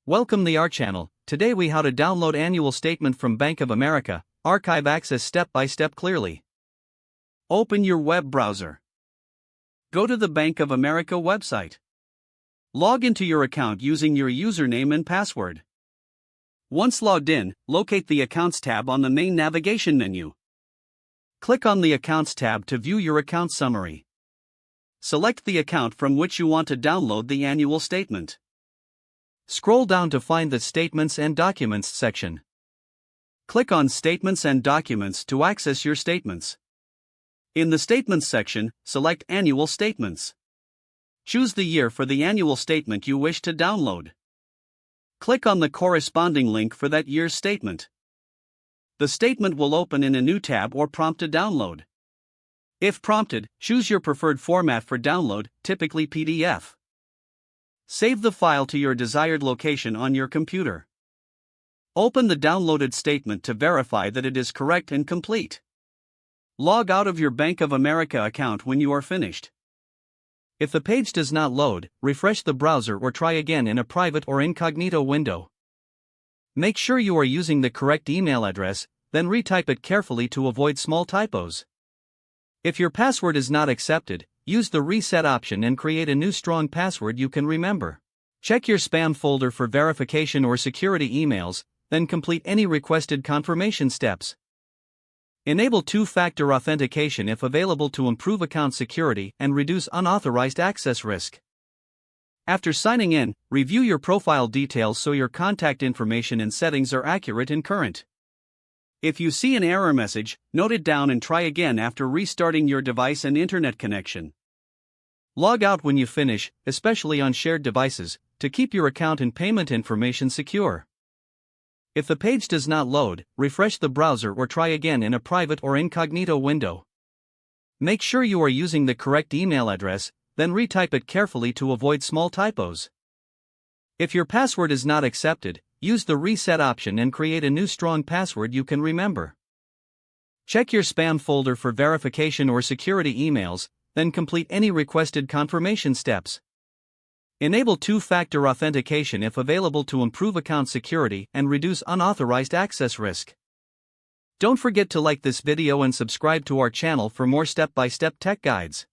Welcome to our channel. Today we how to download annual statement from Bank of America, archive access step by step clearly. Open your web browser. Go to the Bank of America website. Log into your account using your username and password. Once logged in, locate the Accounts tab on the main navigation menu. Click on the Accounts tab to view your account summary. Select the account from which you want to download the annual statement. Scroll down to find the Statements and Documents section. Click on Statements and Documents to access your statements. In the Statements section, select Annual Statements. Choose the year for the annual statement you wish to download. Click on the corresponding link for that year's statement. The statement will open in a new tab or prompt to download. If prompted, choose your preferred format for download, typically PDF. Save the file to your desired location on your computer. Open the downloaded statement to verify that it is correct and complete. Log out of your Bank of America account when you are finished. If the page does not load, refresh the browser or try again in a private or incognito window. Make sure you are using the correct email address, then retype it carefully to avoid small typos. If your password is not accepted, use the reset option and create a new strong password you can remember. Check your spam folder for verification or security emails, then complete any requested confirmation steps. Enable two-factor authentication if available to improve account security and reduce unauthorized access risk. After signing in, review your profile details so your contact information and settings are accurate and current. If you see an error message, note it down and try again after restarting your device and internet connection. Log out when you finish, especially on shared devices, to keep your account and payment information secure. If the page does not load, refresh the browser or try again in a private or incognito window. Make sure you are using the correct email address, then retype it carefully to avoid small typos. If your password is not accepted, use the reset option and create a new strong password you can remember. Check your spam folder for verification or security emails, then complete any requested confirmation steps. Enable two-factor authentication if available to improve account security and reduce unauthorized access risk. Don't forget to like this video and subscribe to our channel for more step-by-step tech guides.